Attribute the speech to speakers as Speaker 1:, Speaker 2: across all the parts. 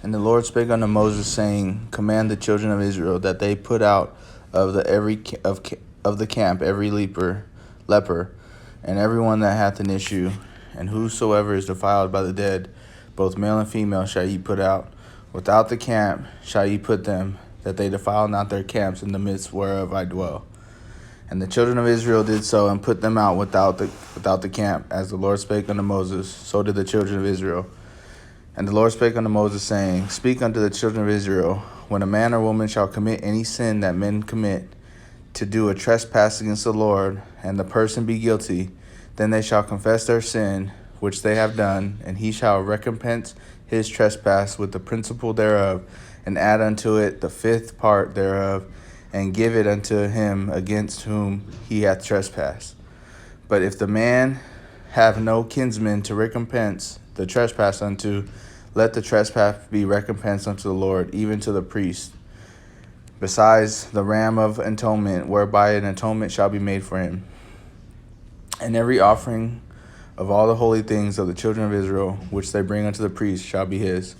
Speaker 1: And the Lord spake unto Moses, saying, Command the children of Israel that they put out of the camp every leper, and every one that hath an issue, and whosoever is defiled by the dead, both male and female shall ye put out. Without the camp shall ye put them, that they defile not their camps in the midst whereof I dwell. And the children of Israel did so, and put them out without the camp, as the Lord spake unto Moses. So did the children of Israel. And the Lord spake unto Moses, saying, Speak unto the children of Israel, when a man or woman shall commit any sin that men commit, to do a trespass against the Lord, and the person be guilty, then they shall confess their sin which they have done, and he shall recompense his trespass with the principal thereof, and add unto it the fifth part thereof, and give it unto him against whom he hath trespassed. But if the man have no kinsman to recompense the trespass unto, let the trespass be recompensed unto the Lord, even to the priest, besides the ram of atonement, whereby an atonement shall be made for him. And every offering of all the holy things of the children of Israel, which they bring unto the priest, shall be his.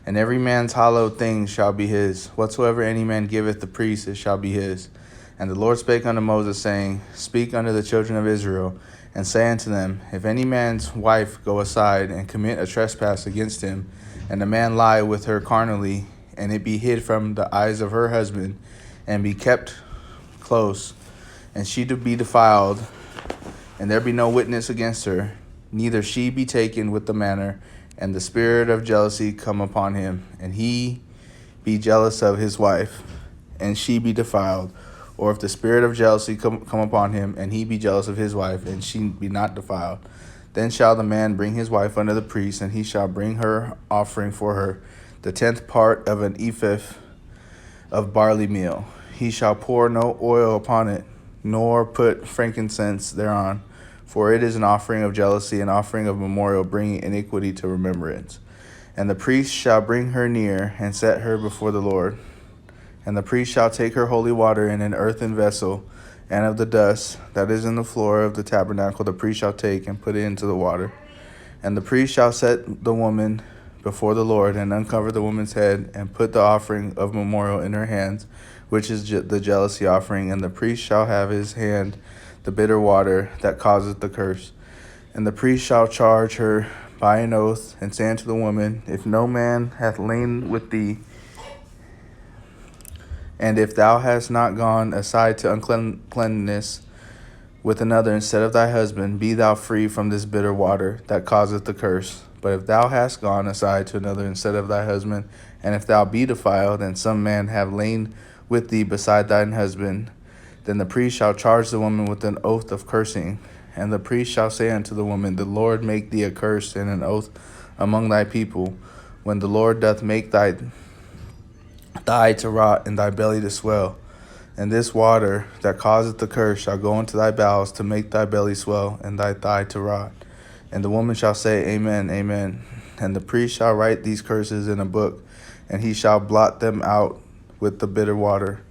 Speaker 1: And every man's hallowed thing shall be his. Whatsoever any man giveth the priest, it shall be his. And the Lord spake unto Moses, saying, Speak unto the children of Israel, and say unto them, If any man's wife go aside and commit a trespass against him, and the man lie with her carnally, and it be hid from the eyes of her husband, and be kept close, and she to be defiled, and there be no witness against her, neither she be taken with the manner, and the spirit of jealousy come upon him, and he be jealous of his wife, and she be defiled, or if the spirit of jealousy come upon him, and he be jealous of his wife, and she be not defiled, then shall the man bring his wife unto the priest, and he shall bring her offering for her, the 10th part of an ephah of barley meal. He shall pour no oil upon it, nor put frankincense thereon, for it is an offering of jealousy, an offering of memorial, bringing iniquity to remembrance. And the priest shall bring her near, and set her before the Lord. And the priest shall take her holy water in an earthen vessel, and of the dust that is in the floor of the tabernacle the priest shall take, and put it into the water. And the priest shall set the woman before the Lord, and uncover the woman's head, and put the offering of memorial in her hands, which is the jealousy offering. And the priest shall have his hand the bitter water that causeth the curse. And the priest shall charge her by an oath, and say unto the woman, If no man hath lain with thee, and if thou hast not gone aside to uncleanness with another instead of thy husband, be thou free from this bitter water that causeth the curse. But if thou hast gone aside to another instead of thy husband, and if thou be defiled, and some man have lain with thee beside thine husband, then the priest shall charge the woman with an oath of cursing. And the priest shall say unto the woman, The Lord make thee a curse and an oath among thy people, when the Lord doth make thy thigh to rot and thy belly to swell. And this water that causeth the curse shall go into thy bowels to make thy belly swell and thy thigh to rot. And the woman shall say, Amen, amen. And the priest shall write these curses in a book, and he shall blot them out with the bitter water.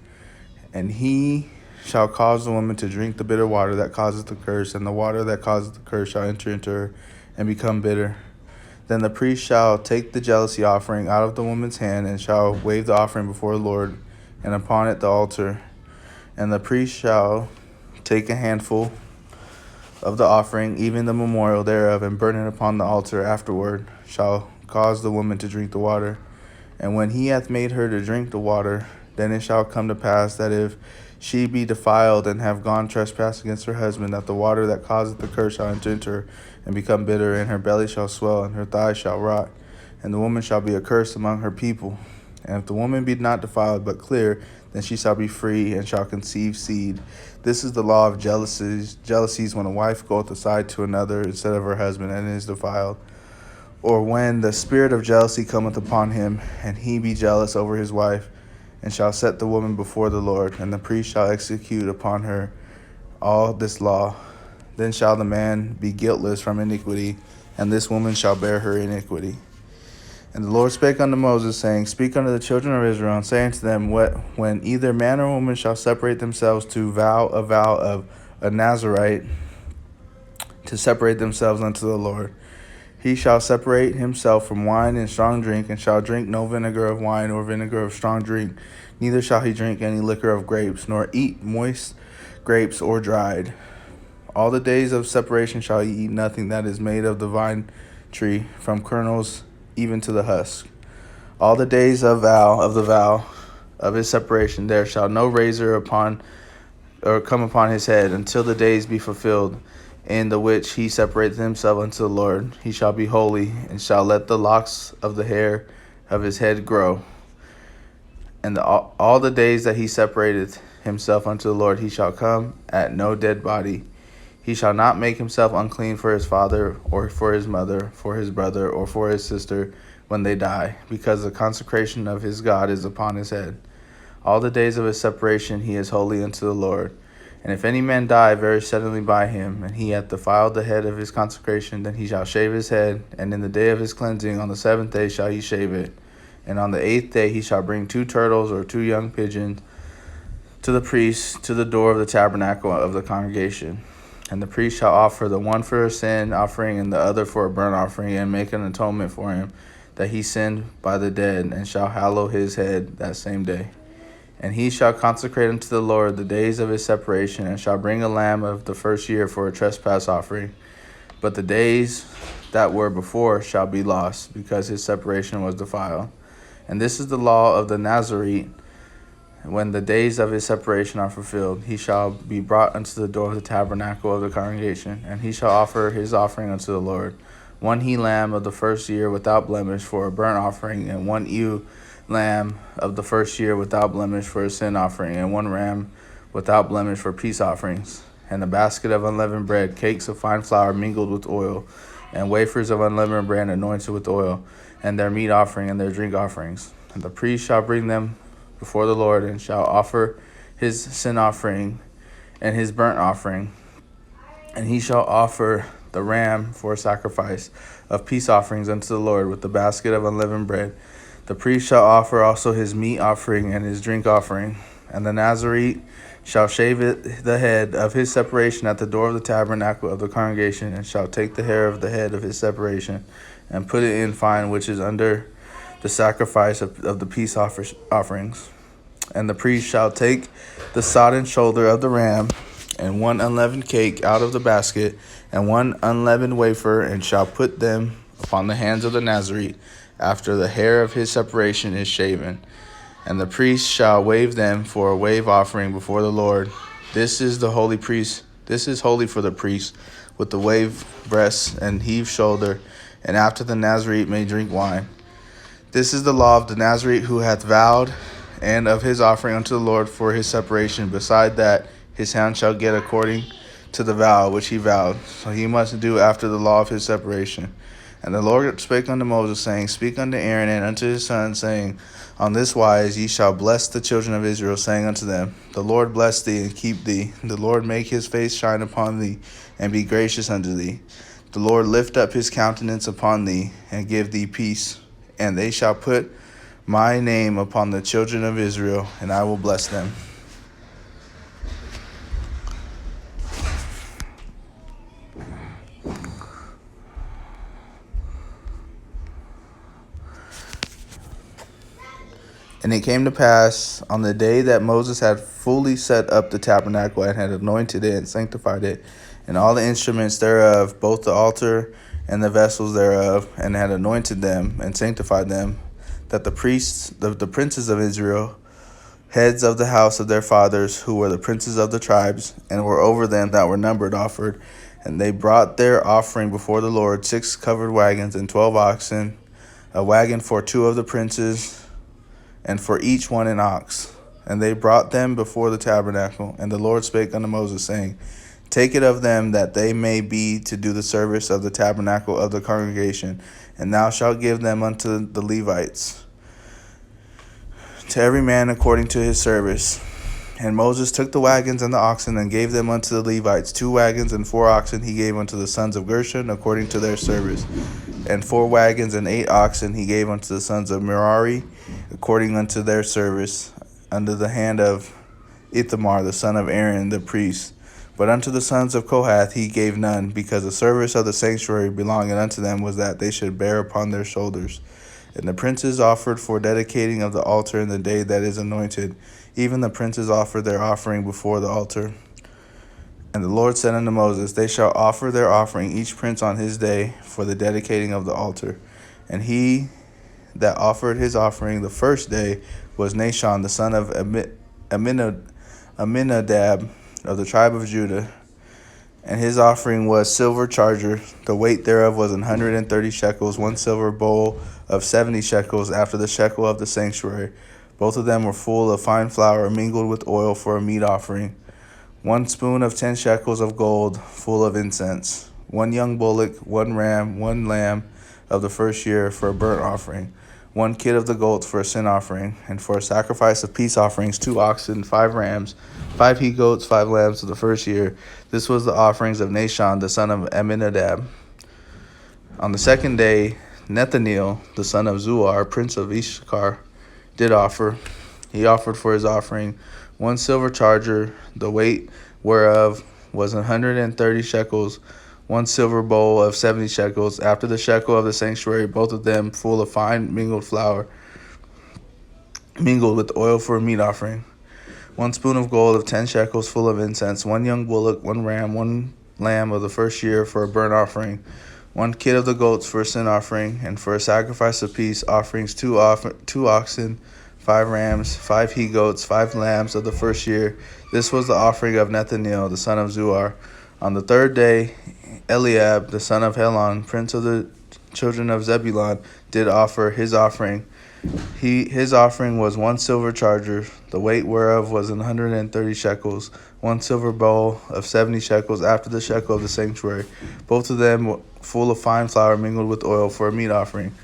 Speaker 1: And he shall cause the woman to drink the bitter water that causeth the curse, and the water that causeth the curse shall enter into her and become bitter. Then the priest shall take the jealousy offering out of the woman's hand, and shall wave the offering before the Lord, and upon it the altar. And the priest shall take a handful of the offering, even the memorial thereof, and burn it upon the altar. Afterward shall cause the woman to drink the water. And when he hath made her to drink the water, then it shall come to pass that if she be defiled and have gone trespass against her husband, that the water that causeth the curse shall enter into her and become bitter, and her belly shall swell, and her thighs shall rot, and the woman shall be accursed among her people. And if the woman be not defiled, but clear, then she shall be free, and shall conceive seed. This is the law of jealousies when a wife goeth aside to another instead of her husband, and is defiled. Or when the spirit of jealousy cometh upon him, and he be jealous over his wife, and shall set the woman before the Lord, and the priest shall execute upon her all this law. Then shall the man be guiltless from iniquity, and this woman shall bear her iniquity. And the Lord spake unto Moses, saying, Speak unto the children of Israel, and say unto them, When either man or woman shall separate themselves to vow a vow of a Nazarite, to separate themselves unto the Lord, He shall separate himself from wine and strong drink, and shall drink no vinegar of wine or vinegar of strong drink. Neither shall he drink any liquor of grapes, nor eat moist grapes or dried. All the days of separation shall he eat nothing that is made of the vine tree, from kernels even to the husk. All the days of the vow of his separation there shall no razor come upon his head, until the days be fulfilled, in the which he separateth himself unto the Lord. He shall be holy, and shall let the locks of the hair of his head grow. And all the days that he separateth himself unto the Lord, he shall come at no dead body. He shall not make himself unclean for his father, or for his mother, for his brother, or for his sister, when they die, because the consecration of his God is upon his head. All the days of his separation he is holy unto the Lord. And if any man die very suddenly by him, and he hath defiled the head of his consecration, then he shall shave his head, and in the day of his cleansing on the 7th day shall he shave it. And on the 8th day he shall bring 2 turtles or 2 young pigeons to the priest to the door of the tabernacle of the congregation. And the priest shall offer the one for a sin offering and the other for a burnt offering, and make an atonement for him that he sinned by the dead, and shall hallow his head that same day. And he shall consecrate unto the Lord the days of his separation, and shall bring a lamb of the first year for a trespass offering. But the days that were before shall be lost, because his separation was defiled. And this is the law of the Nazarite. When the days of his separation are fulfilled, he shall be brought unto the door of the tabernacle of the congregation, and he shall offer his offering unto the Lord, 1 he lamb of the first year without blemish for a burnt offering, and 1 ewe lamb of the first year without blemish for a sin offering, and 1 ram without blemish for peace offerings, and a basket of unleavened bread, cakes of fine flour mingled with oil, and wafers of unleavened bread anointed with oil, and their meat offering and their drink offerings. And the priest shall bring them before the Lord, and shall offer his sin offering and his burnt offering, and he shall offer the ram for a sacrifice of peace offerings unto the Lord with the basket of unleavened bread. The priest shall offer also his meat offering and his drink offering. And the Nazarite shall shave the head of his separation at the door of the tabernacle of the congregation, and shall take the hair of the head of his separation, and put it in fine, which is under the sacrifice of the peace offerings. And the priest shall take the sodden shoulder of the ram, and 1 unleavened cake out of the basket, and 1 unleavened wafer, and shall put them upon the hands of the Nazarite, after the hair of his separation is shaven. And the priest shall wave them for a wave offering before the Lord. This is holy for the priest, with the wave breast and heave shoulder, and after the Nazarite may drink wine. This is the law of the Nazarite who hath vowed, and of his offering unto the Lord for his separation. Beside that, his hand shall get according to the vow which he vowed. So he must do after the law of his separation. And the Lord spake unto Moses, saying, Speak unto Aaron and unto his sons, saying, On this wise ye shall bless the children of Israel, saying unto them, The Lord bless thee and keep thee. The Lord make his face shine upon thee, and be gracious unto thee. The Lord lift up his countenance upon thee, and give thee peace. And they shall put my name upon the children of Israel, and I will bless them. And it came to pass on the day that Moses had fully set up the tabernacle, and had anointed it and sanctified it, and all the instruments thereof, both the altar and the vessels thereof, and had anointed them and sanctified them, that the priests, the princes of Israel, heads of the house of their fathers, who were the princes of the tribes, and were over them that were numbered, offered. And they brought their offering before the Lord, 6 covered wagons and 12 oxen, a wagon for 2 of the princes, and for each one an ox. And they brought them before the tabernacle. And the Lord spake unto Moses, saying, Take it of them, that they may be to do the service of the tabernacle of the congregation, and thou shalt give them unto the Levites, to every man according to his service. And Moses took the wagons and the oxen, and gave them unto the Levites. 2 wagons and 4 oxen he gave unto the sons of Gershon according to their service. And 4 wagons and 8 oxen he gave unto the sons of Merari according unto their service, under the hand of Ithamar the son of Aaron the priest. But unto the sons of Kohath he gave none, because the service of the sanctuary belonging unto them was that they should bear upon their shoulders. And the princes offered for dedicating of the altar in the day that is anointed. Even the princes offered their offering before the altar. And the Lord said unto Moses, They shall offer their offering, each prince on his day, for the dedicating of the altar. And he that offered his offering the first day was Nahshon, the son of Amminadab, of the tribe of Judah. And his offering was silver charger, the weight thereof was 130 shekels, one silver bowl of 70 shekels, after the shekel of the sanctuary. Both of them were full of fine flour, mingled with oil for a meat offering. 1 spoon of 10 shekels of gold, full of incense. 1 young bullock, 1 ram, 1 lamb of the first year for a burnt offering. 1 kid of the goats for a sin offering, and for a sacrifice of peace offerings, 2 oxen, 5 rams, 5 he goats, 5 lambs of the first year. This was the offerings of Nahshon, the son of Amminadab. On the second day, Nethaneel, the son of Zuar, prince of Issachar, did offer. He offered for his offering 1 silver charger, the weight whereof was 130 shekels, 1 silver bowl of 70 shekels, after the shekel of the sanctuary, both of them full of fine mingled flour, mingled with oil for a meat offering. 1 spoon of gold of 10 shekels, full of incense. 1 young bullock, 1 ram, 1 lamb of the first year for a burnt offering. 1 kid of the goats for a sin offering, and for a sacrifice of peace offerings, 2 oxen, 5 rams, 5 he goats, 5 lambs of the first year. This was the offering of Nethaneel, the son of Zuar. On the third day, Eliab, the son of Helon, prince of the children of Zebulun, did offer his offering. His offering was 1 silver charger, the weight whereof was 130 shekels, 1 silver bowl of 70 shekels, after the shekel of the sanctuary, both of them full of fine flour mingled with oil for a meat offering.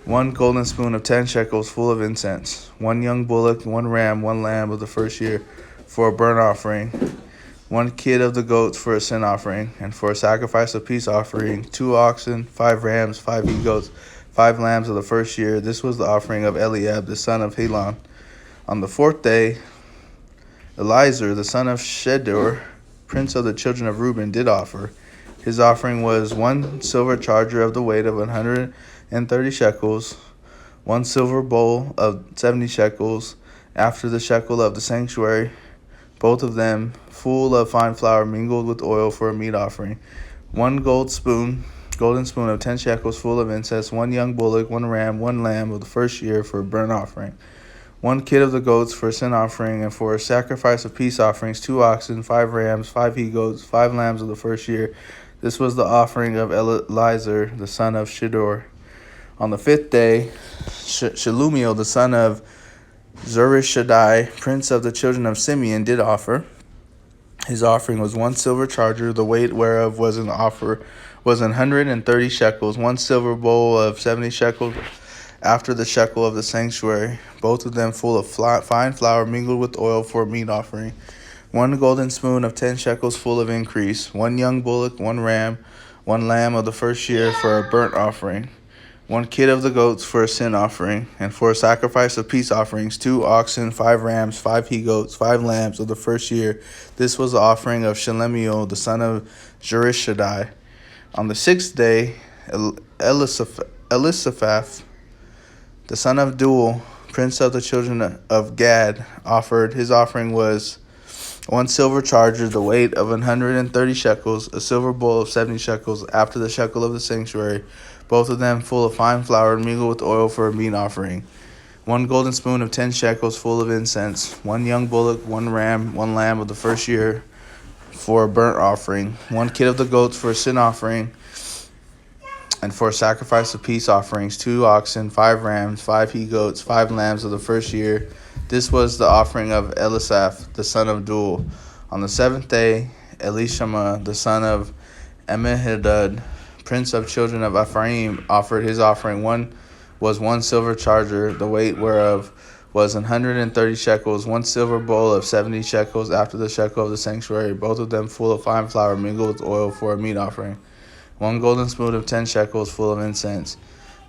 Speaker 1: 1 golden spoon of 10 shekels, full of incense. 1 young bullock, 1 ram, 1 lamb of the first year for a burnt offering. 1 kid of the goats for a sin offering, and for a sacrifice of peace offering, 2 oxen, 5 rams, 5 he goats, 5 lambs of the first year. This was the offering of Eliab, the son of Helon. On the fourth day, Eliezer, the son of Shedeur, prince of the children of Reuben, did offer. His offering was 1 silver charger of the weight of 130 shekels, 1 silver bowl of 70 shekels, after the shekel of the sanctuary, both of them full of fine flour mingled with oil for a meat offering. 1 golden spoon of 10 shekels, full of incense. 1 young bullock, 1 ram, 1 lamb of the first year for a burnt offering. 1 kid of the goats for a sin offering, and for a sacrifice of peace offerings, 2 oxen, 5 rams, 5 he goats, 5 lambs of the first year. This was the offering of Eliezer, the son of Shedeur. On the 5th day, Shelumiel, the son of Zurishaddai, prince of the children of Simeon, did offer. His offering was 1 silver charger, the weight whereof was 130 shekels, 1 silver bowl of 70 shekels, after the shekel of the sanctuary, both of them full of fine flour mingled with oil for a meat offering. 1 golden spoon of 10 shekels, full of increase. 1 young bullock, 1 ram, 1 lamb of the first year for a burnt offering. 1 kid of the goats for a sin offering, and for a sacrifice of peace offerings, 2 oxen, 5 rams, 5 he goats, 5 lambs of the first year. This was the offering of Shelemiel, the son of Zurishaddai. On the 6th day, Elisaphat, the son of Deuel, prince of the children of Gad, offered. His offering was 1 silver charger, the weight of 130 shekels, a silver bowl of 70 shekels, after the shekel of the sanctuary, both of them full of fine flour mingled with oil for a meat offering. 1 golden spoon of 10 shekels, full of incense. 1 young bullock, 1 ram, 1 lamb of the first year for a burnt offering. 1 kid of the goats for a sin offering, and for a sacrifice of peace offerings, 2 oxen, 5 rams, 5 he goats, 5 lambs of the first year. This was the offering of Elisaph, the son of Deuel. On the 7th day, Elishama, the son of Ammihudud, prince of children of Ephraim, offered. His offering. 1 silver charger, the weight whereof was 130 shekels, 1 silver bowl of 70 shekels, after the shekel of the sanctuary, both of them full of fine flour mingled with oil for a meat offering. 1 golden spoon of 10 shekels, full of incense.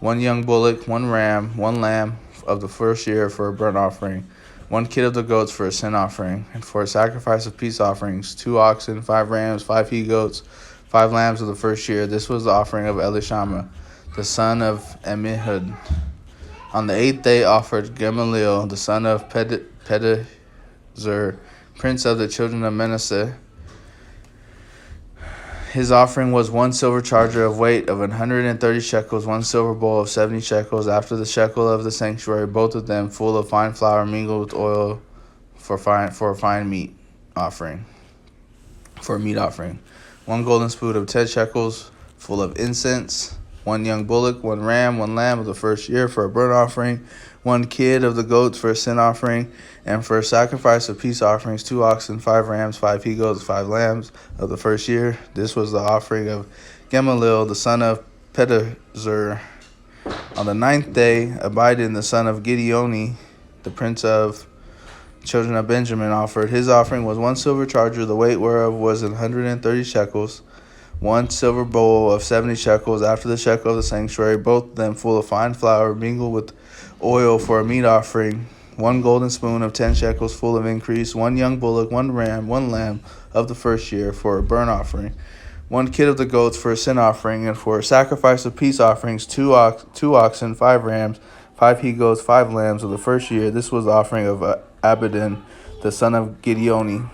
Speaker 1: 1 young bullock, 1 ram, 1 lamb of the first year for a burnt offering. one kid of the goats for a sin offering, and for a sacrifice of peace offerings, 2 oxen, 5 rams, 5 he-goats, 5 lambs of the first year. This was the offering of Elishama, the son of Ammihud. On the 8th day offered Gamaliel, the son of Pedahzur, prince of the children of Manasseh. His offering was 1 silver charger of weight of 130 shekels, 1 silver bowl of 70 shekels, after the shekel of the sanctuary, both of them full of fine flour mingled with oil for a fine meat offering. 1 golden spoon of 10 shekels, full of incense. 1 young bullock, 1 ram, 1 lamb of the first year for a burnt offering. 1 kid of the goats for a sin offering, and for a sacrifice of peace offerings, 2 oxen, 5 rams, 5 he-goats, 5 lambs of the first year. This was the offering of Gamaliel, the son of Pedahzur. On the 9th day, Abidin, the son of Gideoni, the prince of children of Benjamin, offered. His offering was 1 silver charger, the weight whereof was 130 shekels, 1 silver bowl of 70 shekels, after the shekel of the sanctuary, both of them full of fine flour mingled with oil for a meat offering. 1 golden spoon of 10 shekels full of increase. 1 young bullock, 1 ram, 1 lamb of the first year for a burnt offering. 1 kid of the goats for a sin offering, and for a sacrifice of peace offerings, 2 oxen, 5 rams, 5 he-goats, 5 lambs of the first year. This was the offering of Abidin, the son of Gideoni.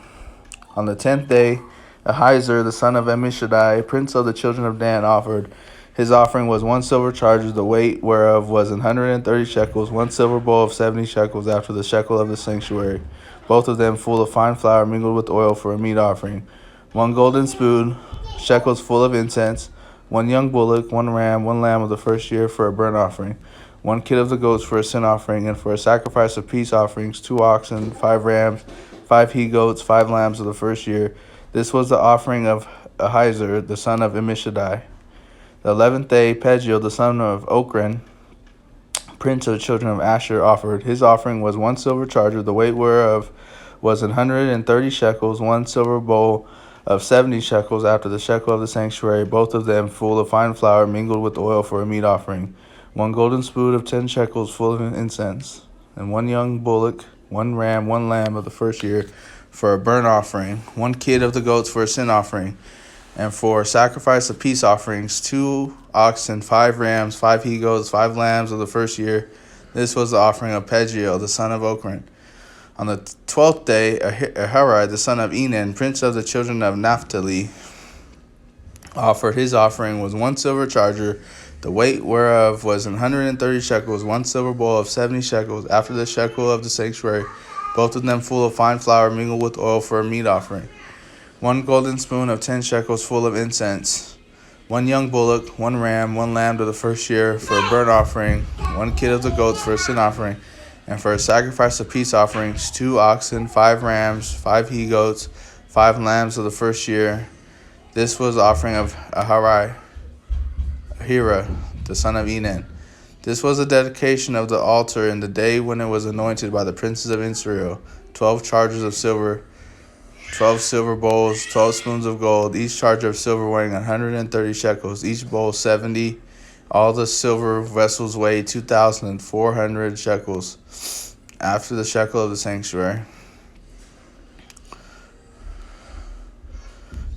Speaker 1: On the 10th day, Ahiezer, the son of Ammishaddai, prince of the children of Dan, offered. His offering was 1 silver charger, the weight whereof was 130 shekels, 1 silver bowl of 70 shekels, after the shekel of the sanctuary, both of them full of fine flour mingled with oil for a meat offering. 1 golden spoon, shekels full of incense. 1 young bullock, 1 ram, 1 lamb of the first year for a burnt offering. 1 kid of the goats for a sin offering, and for a sacrifice of peace offerings, 2 oxen, 5 rams, 5 he-goats, 5 lambs of the first year. This was the offering of Ahiezer, the son of Ammishaddai. The 11th day, Pagiel, the son of Ochran, prince of the children of Asher, offered. His offering was 1 silver charger, the weight whereof was 130 shekels, 1 silver bowl of 70 shekels, after the shekel of the sanctuary, both of them full of fine flour mingled with oil for a meat offering. 1 golden spoon of 10 shekels full of incense, and 1 young bullock, 1 ram, 1 lamb of the first year for a burnt offering. 1 kid of the goats for a sin offering, and for sacrifice of peace offerings, 2 oxen, 5 rams, 5 he-goats, 5 lambs of the first year. This was the offering of Pagiel, the son of Ochran. On the 12th day, Ahari, the son of Enan, prince of the children of Naphtali, offered. His offering was 1 silver charger, the weight whereof was 130 shekels, 1 silver bowl of 70 shekels, after the shekel of the sanctuary, both of them full of fine flour mingled with oil for a meat offering. 1 golden spoon of 10 shekels full of incense. 1 young bullock, 1 ram, 1 lamb of the first year for a burnt offering. 1 kid of the goats for a sin offering, and for a sacrifice of peace offerings, 2 oxen, 5 rams, 5 he-goats, 5 lambs of the first year. This was the offering of Ahira, the son of Enan. This was the dedication of the altar in the day when it was anointed by the princes of Israel. 12 chargers of silver, 12 silver bowls, 12 spoons of gold, each charger of silver weighing 130 shekels, each bowl 70. All the silver vessels weighed 2,400 shekels, after the shekel of the sanctuary.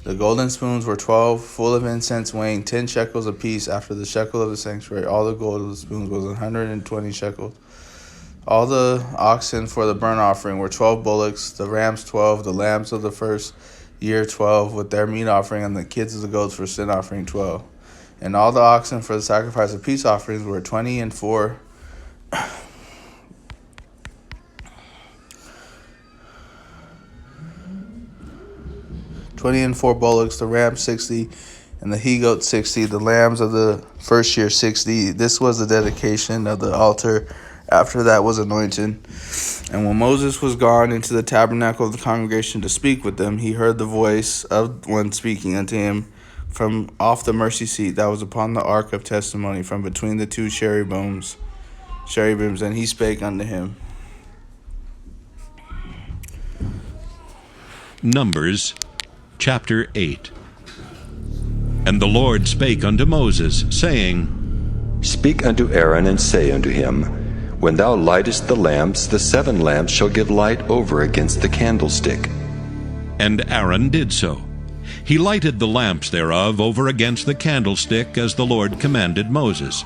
Speaker 1: The golden spoons were 12, full of incense, weighing 10 shekels apiece, after the shekel of the sanctuary. All the gold of the spoons was 120 shekels. All the oxen for the burnt offering were 12 bullocks, the rams 12, the lambs of the first year 12, with their meat offering, and the kids of the goats for sin offering 12. And all the oxen for the sacrifice of peace offerings were 20 and 4 bullocks, the rams 60, and the he-goat 60, the lambs of the first year 60. This was the dedication of the altar. After that was anointed. And when Moses was gone into the tabernacle of the congregation to speak with them, he heard the voice of one speaking unto him from off the mercy seat that was upon the ark of testimony, from between the 2 cherubims, and he spake unto him.
Speaker 2: Numbers chapter 8. And the Lord spake unto Moses, saying,
Speaker 3: Speak unto Aaron, and say unto him, When thou lightest the lamps, the 7 lamps shall give light over against the candlestick.
Speaker 2: And Aaron did so. He lighted the lamps thereof over against the candlestick, as the Lord commanded Moses.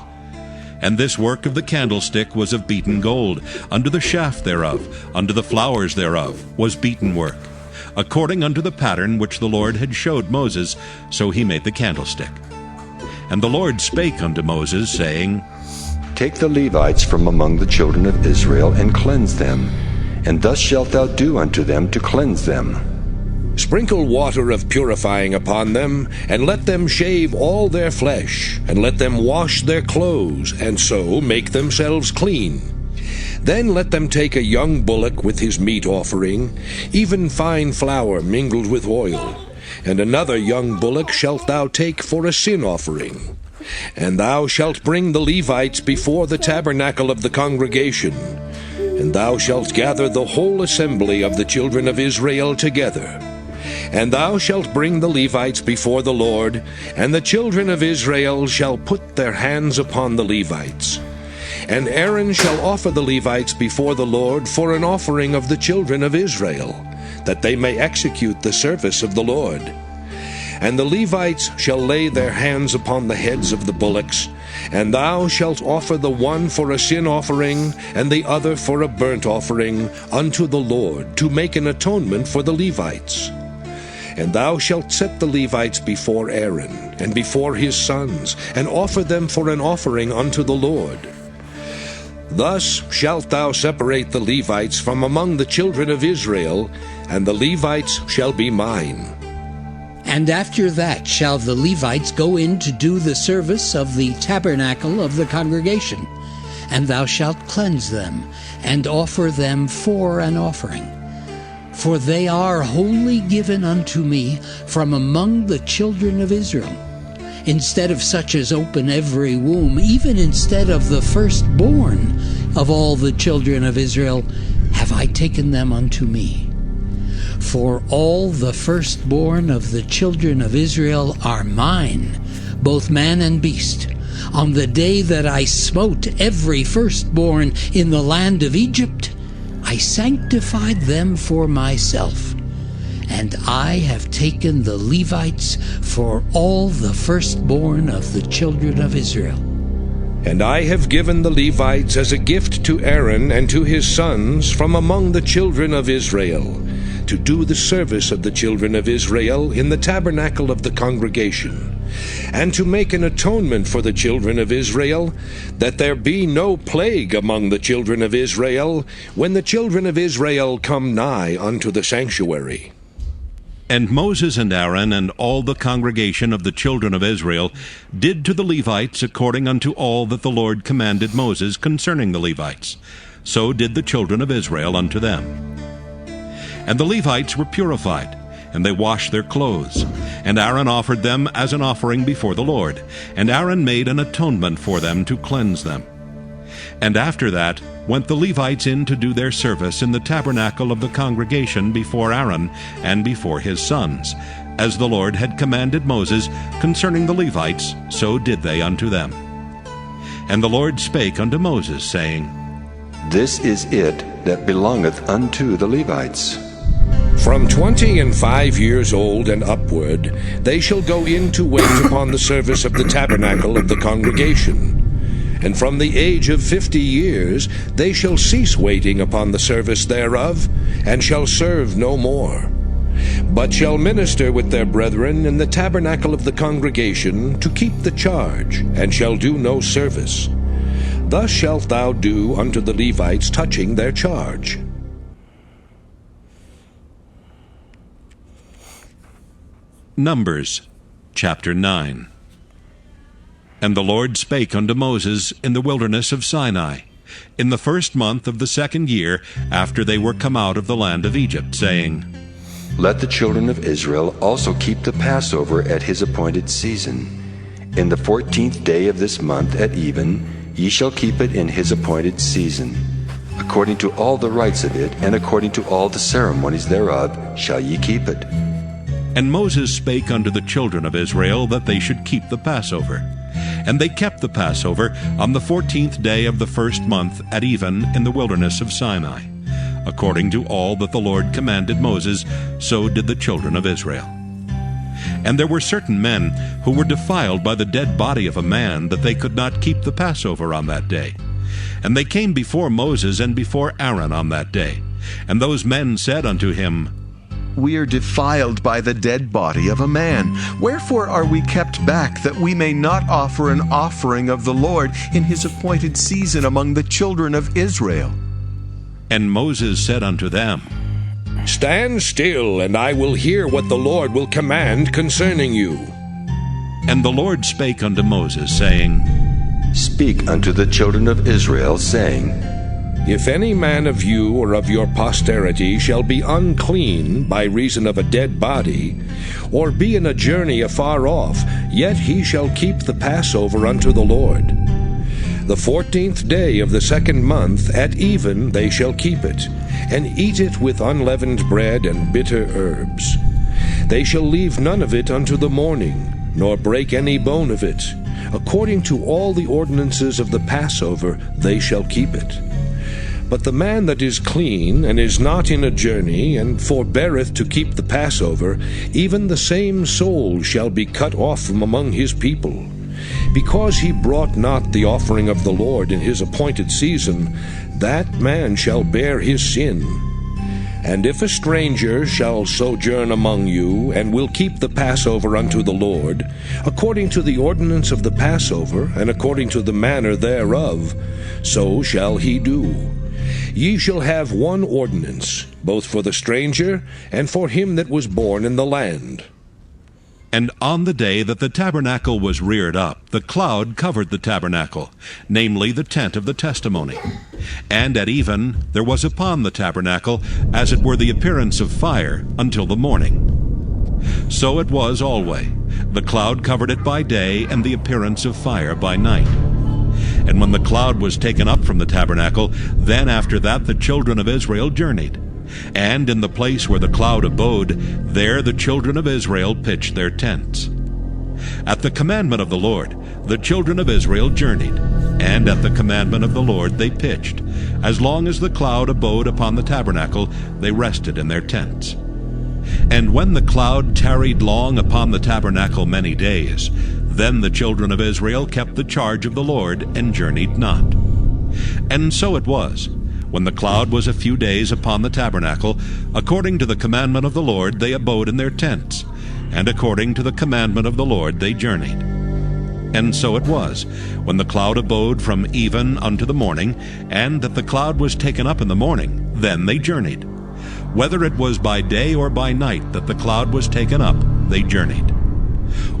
Speaker 2: And this work of the candlestick was of beaten gold. Under the shaft thereof, under the flowers thereof, was beaten work. According unto the pattern which the Lord had showed Moses, so he made the candlestick. And the Lord spake unto Moses, saying,
Speaker 3: Take the Levites from among the children of Israel, and cleanse them, and thus shalt thou do unto them to cleanse them.
Speaker 4: Sprinkle water of purifying upon them, and let them shave all their flesh, and let them wash their clothes, and so make themselves clean. Then let them take a young bullock with his meat offering, even fine flour mingled with oil, and another young bullock shalt thou take for a sin offering. And thou shalt bring the Levites before the tabernacle of the congregation, and thou shalt gather the whole assembly of the children of Israel together. And thou shalt bring the Levites before the Lord, and the children of Israel shall put their hands upon the Levites. And Aaron shall offer the Levites before the Lord for an offering of the children of Israel, that they may execute the service of the Lord. And the Levites shall lay their hands upon the heads of the bullocks, and thou shalt offer the one for a sin offering, and the other for a burnt offering, unto the Lord, to make an atonement for the Levites. And thou shalt set the Levites before Aaron, and before his sons, and offer them for an offering unto the Lord. Thus shalt thou separate the Levites from among the children of Israel, and the Levites shall be mine.
Speaker 5: And after that shall the Levites go in to do the service of the tabernacle of the congregation, and thou shalt cleanse them, and offer them for an offering. For they are wholly given unto me from among the children of Israel. Instead of such as open every womb, even instead of the firstborn of all the children of Israel, have I taken them unto me. For all the firstborn of the children of Israel are mine, both man and beast. On the day that I smote every firstborn in the land of Egypt, I sanctified them for myself, and I have taken the Levites for all the firstborn of the children of Israel.
Speaker 4: And I have given the Levites as a gift to Aaron and to his sons from among the children of Israel, to do the service of the children of Israel in the tabernacle of the congregation, and to make an atonement for the children of Israel, that there be no plague among the children of Israel, when the children of Israel come nigh unto the sanctuary.
Speaker 2: And Moses and Aaron and all the congregation of the children of Israel did to the Levites according unto all that the Lord commanded Moses concerning the Levites. So did the children of Israel unto them. And the Levites were purified, and they washed their clothes. And Aaron offered them as an offering before the Lord. And Aaron made an atonement for them to cleanse them. And after that went the Levites in to do their service in the tabernacle of the congregation before Aaron and before his sons. As the Lord had commanded Moses concerning the Levites, so did they unto them. And the Lord spake unto Moses, saying,
Speaker 3: This is it that belongeth unto the Levites.
Speaker 4: From 25 years old and upward, they shall go in to wait upon the service of the tabernacle of the congregation. And from the age of 50 years they shall cease waiting upon the service thereof, and shall serve no more, but shall minister with their brethren in the tabernacle of the congregation to keep the charge, and shall do no service. Thus shalt thou do unto the Levites touching their charge.
Speaker 2: Numbers chapter 9. And the Lord spake unto Moses in the wilderness of Sinai, in the 1st month of the 2nd year after they were come out of the land of Egypt, saying,
Speaker 3: Let the children of Israel also keep the Passover at his appointed season. In the 14th day of this month at even, ye shall keep it in his appointed season. According to all the rites of it, and according to all the ceremonies thereof, shall ye keep it.
Speaker 2: And Moses spake unto the children of Israel that they should keep the Passover. And they kept the Passover on the 14th day of the first month at even in the wilderness of Sinai. According to all that the Lord commanded Moses, so did the children of Israel. And there were certain men who were defiled by the dead body of a man, that they could not keep the Passover on that day. And they came before Moses and before Aaron on that day. And those men said unto him,
Speaker 6: We are defiled by the dead body of a man. Wherefore are we kept back, that we may not offer an offering of the Lord in his appointed season among the children of Israel?
Speaker 2: And Moses said unto them,
Speaker 4: Stand still, and I will hear what the Lord will command concerning you.
Speaker 2: And the Lord spake unto Moses, saying,
Speaker 3: Speak unto the children of Israel, saying,
Speaker 4: If any man of you or of your posterity shall be unclean by reason of a dead body, or be in a journey afar off, yet he shall keep the Passover unto the Lord. The 14th day of the second month at even they shall keep it, and eat it with unleavened bread and bitter herbs. They shall leave none of it unto the morning, nor break any bone of it. According to all the ordinances of the Passover they shall keep it. But the man that is clean, and is not in a journey, and forbeareth to keep the Passover, even the same soul shall be cut off from among his people. Because he brought not the offering of the Lord in his appointed season, that man shall bear his sin. And if a stranger shall sojourn among you, and will keep the Passover unto the Lord, according to the ordinance of the Passover, and according to the manner thereof, so shall he do. Ye shall have one ordinance, both for the stranger and for him that was born in the land.
Speaker 2: And on the day that the tabernacle was reared up, the cloud covered the tabernacle, namely the tent of the testimony. And at even there was upon the tabernacle as it were the appearance of fire until the morning. So it was alway. The cloud covered it by day, and the appearance of fire by night. And when the cloud was taken up from the tabernacle, then after that the children of Israel journeyed. And in the place where the cloud abode, there the children of Israel pitched their tents. At the commandment of the Lord, the children of Israel journeyed, and at the commandment of the Lord they pitched. As long as the cloud abode upon the tabernacle, they rested in their tents. And when the cloud tarried long upon the tabernacle many days, then the children of Israel kept the charge of the Lord, and journeyed not. And so it was, when the cloud was a few days upon the tabernacle, according to the commandment of the Lord they abode in their tents, and according to the commandment of the Lord they journeyed. And so it was, when the cloud abode from even unto the morning, and that the cloud was taken up in the morning, then they journeyed. Whether it was by day or by night that the cloud was taken up, they journeyed.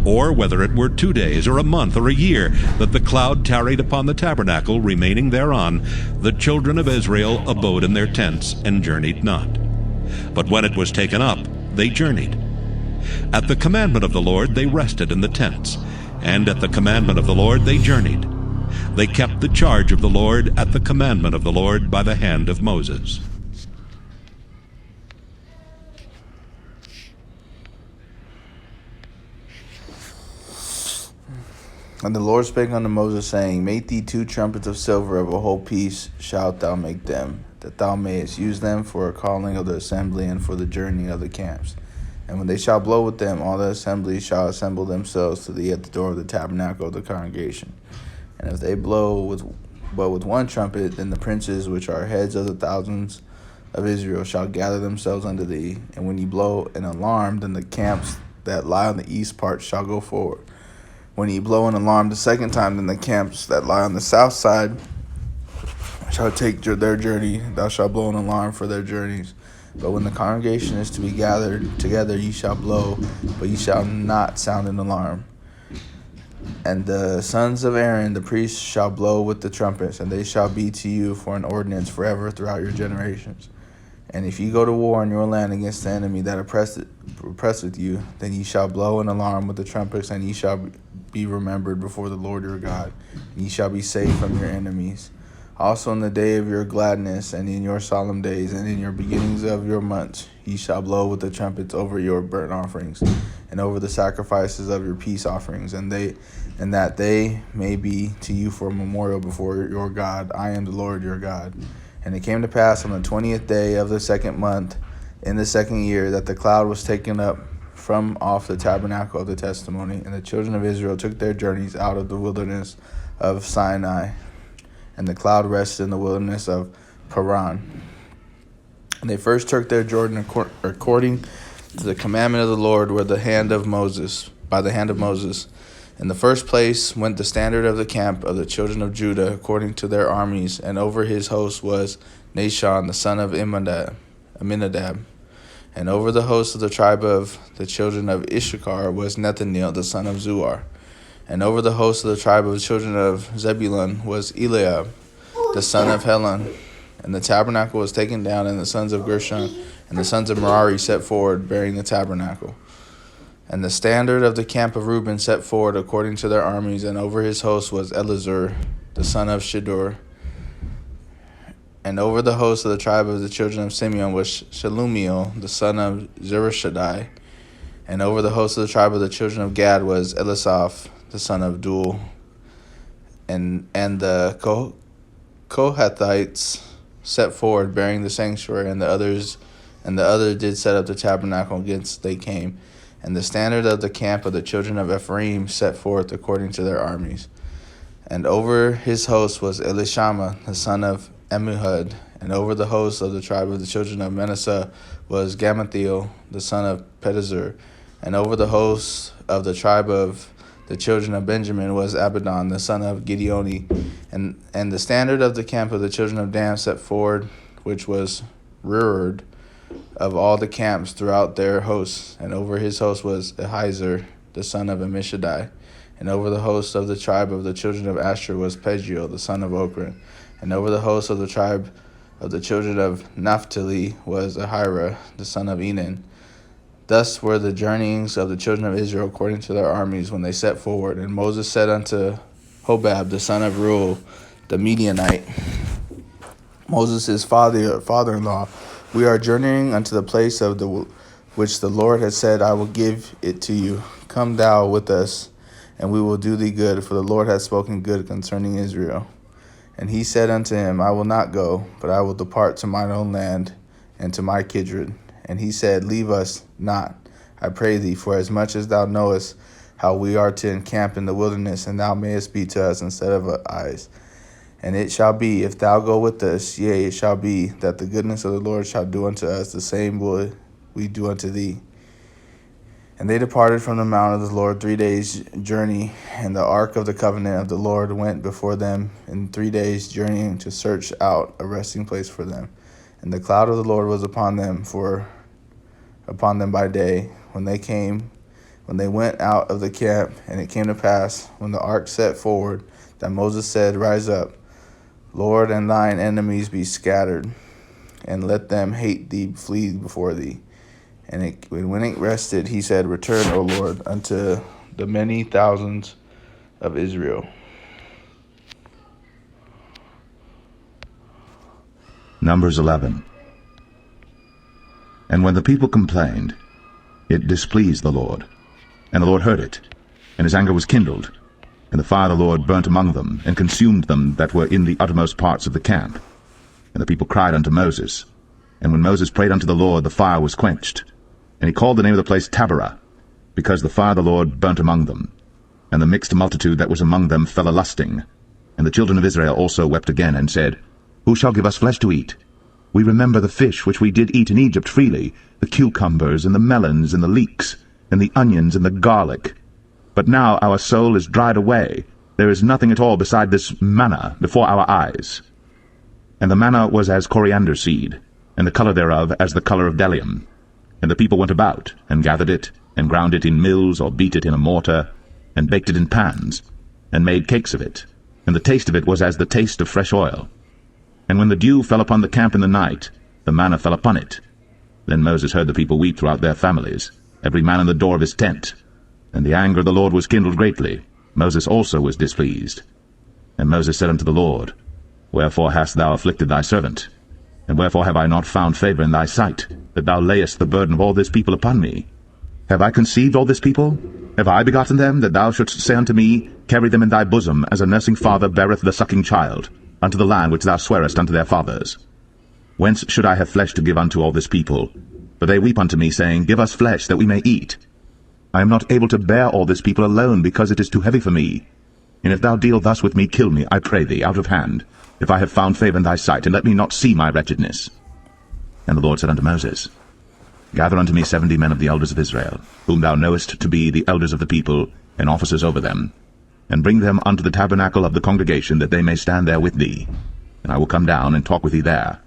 Speaker 2: Or whether it were 2 days, or a month, or a year, that the cloud tarried upon the tabernacle, remaining thereon, the children of Israel abode in their tents, and journeyed not. But when it was taken up, they journeyed. At the commandment of the Lord they rested in the tents, and at the commandment of the Lord they journeyed. They kept the charge of the Lord at the commandment of the Lord by the hand of Moses.
Speaker 1: And the Lord spake unto Moses, saying, Make thee 2 trumpets of silver, of a whole piece shalt thou make them, that thou mayest use them for a calling of the assembly, and for the journeying of the camps. And when they shall blow with them, all the assembly shall assemble themselves to thee at the door of the tabernacle of the congregation. And if they blow but with one trumpet, then the princes which are heads of the thousands of Israel shall gather themselves unto thee. And when ye blow an alarm, then the camps that lie on the east part shall go forward. When ye blow an alarm the second time, then the camps that lie on the south side shall take their journey. Thou shalt blow an alarm for their journeys. But when the congregation is to be gathered together, ye shall blow, but ye shall not sound an alarm. And the sons of Aaron the priests shall blow with the trumpets, and they shall be to you for an ordinance forever throughout your generations. And if ye go to war in your land against the enemy that oppresseth you, then ye shall blow an alarm with the trumpets, and ye shall be remembered before the Lord your God, and ye shall be saved from your enemies. Also in the day of your gladness, and in your solemn days, and in your beginnings of your months, ye shall blow with the trumpets over your burnt offerings, and over the sacrifices of your peace offerings, and that they may be to you for a memorial before your God. I am the Lord your God. And it came to pass on the 20th day of the 2nd month, in the 2nd year, that the cloud was taken up from off the tabernacle of the testimony, and the children of Israel took their journeys out of the wilderness of Sinai, and the cloud rested in the wilderness of Paran. And they first took their journey according to the commandment of the Lord, by the hand of Moses. In the first place went the standard of the camp of the children of Judah according to their armies, and over his host was Nahshon the son of Amminadab. And over the host of the tribe of the children of Issachar was Nethanel the son of Zuar. And over the host of the tribe of the children of Zebulun was Eliab the son of Helon. And the tabernacle was taken down, and the sons of Gershon and the sons of Merari set forward, bearing the tabernacle. And the standard of the camp of Reuben set forward according to their armies, and over his host was Elizur the son of Shedeur. And over the host of the tribe of the children of Simeon was Shelumiel the son of Zurishaddai. And over the host of the tribe of the children of Gad was Elisaph the son of Duel. And the Kohathites set forward, bearing the sanctuary, and the other did set up the tabernacle against they came. And the standard of the camp of the children of Ephraim set forth according to their armies. And over his host was Elishama the son of Ammihud. And over the host of the tribe of the children of Manasseh was Gamathiel the son of Pedazur. And over the host of the tribe of the children of Benjamin was Abidan the son of Gideoni. And the standard of the camp of the children of Dan set forward, which was reared of all the camps throughout their hosts. And over his host was Ahiezer the son of Ammishaddai. And over the host of the tribe of the children of Asher was Pagiel the son of Ochran. And over the host of the tribe of the children of Naphtali was Ahira the son of Enan. Thus were the journeyings of the children of Israel according to their armies when they set forward. And Moses said unto Hobab the son of Reuel the Midianite, Moses' father-in-law, we are journeying unto the place of which the Lord has said, I will give it to you. Come thou with us, and we will do thee good, for the Lord hath spoken good concerning Israel. And he said unto him, I will not go, but I will depart to mine own land and to my kindred. And he said, leave us not, I pray thee, for as much as thou knowest how we are to encamp in the wilderness, and thou mayest be to us instead of eyes. And it shall be, if thou go with us, yea, it shall be, that the goodness of the Lord shall do unto us, the same will we do unto thee. And they departed from the mount of the Lord 3 days' journey, and the ark of the covenant of the Lord went before them in 3 days' journeying to search out a resting place for them. And the cloud of the Lord was upon them by day, when they went out of the camp. And it came to pass, when the ark set forward, that Moses said, rise up, Lord, and thine enemies be scattered, and let them hate thee flee before thee. And when it rested, he said, return, O Lord, unto the many thousands of Israel.
Speaker 7: Numbers 11. And when the people complained, it displeased the Lord. And the Lord heard it, and his anger was kindled. And the fire of the Lord burnt among them, and consumed them that were in the uttermost parts of the camp. And the people cried unto Moses. And when Moses prayed unto the Lord, the fire was quenched. And he called the name of the place Taberah, because the fire of the Lord burnt among them. And the mixed multitude that was among them fell a-lusting. And the children of Israel also wept again, and said, who shall give us flesh to eat? We remember the fish which we did eat in Egypt freely, the cucumbers, and the melons, and the leeks, and the onions, and the garlic. But now our soul is dried away. There is nothing at all beside this manna before our eyes. And the manna was as coriander seed, and the color thereof as the color of bdellium. And the people went about, and gathered it, and ground it in mills, or beat it in a mortar, and baked it in pans, and made cakes of it. And the taste of it was as the taste of fresh oil. And when the dew fell upon the camp in the night, the manna fell upon it. Then Moses heard the people weep throughout their families, every man in the door of his tent. And the anger of the Lord was kindled greatly. Moses also was displeased. And Moses said unto the Lord, wherefore hast thou afflicted thy servant? And wherefore have I not found favor in thy sight, that thou layest the burden of all this people upon me? Have I conceived all this people? Have I begotten them, that thou shouldst say unto me, Carry them in thy bosom, as a nursing father beareth the sucking child, unto the land which thou swarest unto their fathers? Whence should I have flesh to give unto all this people? For they weep unto me, saying, Give us flesh, that we may eat. I am not able to bear all this people alone, because it is too heavy for me. And if thou deal thus with me, kill me, I pray thee, out of hand, if I have found favor in thy sight, and let me not see my wretchedness. And the Lord said unto Moses, Gather unto me 70 men of the elders of Israel, whom thou knowest to be the elders of the people, and officers over them, and bring them unto the tabernacle of the congregation, that they may stand there with thee. And I will come down and talk with thee there.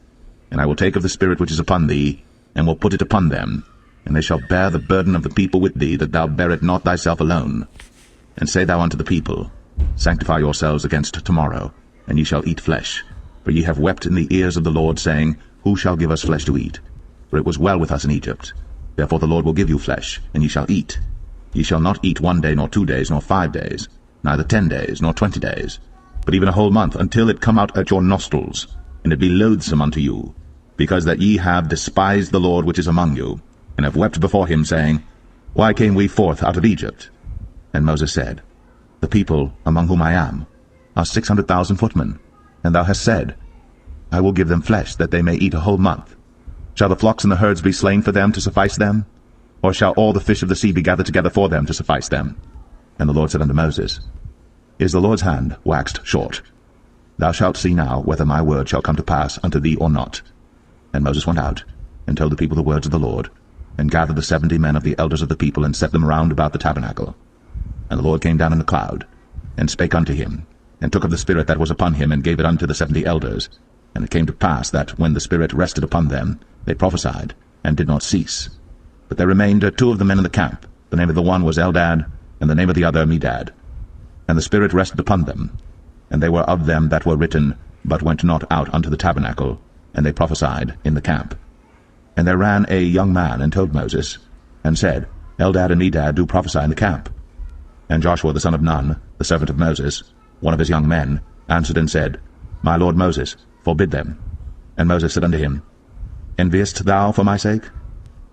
Speaker 7: And I will take of the Spirit which is upon thee, and will put it upon them, and they shall bear the burden of the people with thee, that thou bear it not thyself alone. And say thou unto the people, Sanctify yourselves against tomorrow, and ye shall eat flesh. For ye have wept in the ears of the Lord, saying, Who shall give us flesh to eat? For it was well with us in Egypt. Therefore the Lord will give you flesh, and ye shall eat. Ye shall not eat 1 day, nor 2 days, nor 5 days, neither 10 days, nor 20 days, but even a whole month, until it come out at your nostrils, and it be loathsome unto you, because that ye have despised the Lord which is among you, and have wept before him, saying, Why came we forth out of Egypt? And Moses said, The people among whom I am are 600,000 footmen, and thou hast said, I will give them flesh, that they may eat a whole month. Shall the flocks and the herds be slain for them to suffice them? Or shall all the fish of the sea be gathered together for them to suffice them? And the Lord said unto Moses, Is the Lord's hand waxed short? Thou shalt see now whether my word shall come to pass unto thee or not. And Moses went out, and told the people the words of the Lord, and gathered the 70 men of the elders of the people, and set them round about the tabernacle. And the Lord came down in a cloud, and spake unto him, and took of the Spirit that was upon him, and gave it unto the 70 elders. And it came to pass that, when the Spirit rested upon them, they prophesied, and did not cease. But there remained 2 of the men in the camp. The name of the one was Eldad, and the name of the other Medad. And the Spirit rested upon them, and they were of them that were written, but went not out unto the tabernacle, and they prophesied in the camp. And there ran a young man, and told Moses, and said, Eldad and Medad do prophesy in the camp. And Joshua the son of Nun, the servant of Moses, one of his young men, answered and said, My lord Moses, forbid them. And Moses said unto him, Enviest thou for my sake?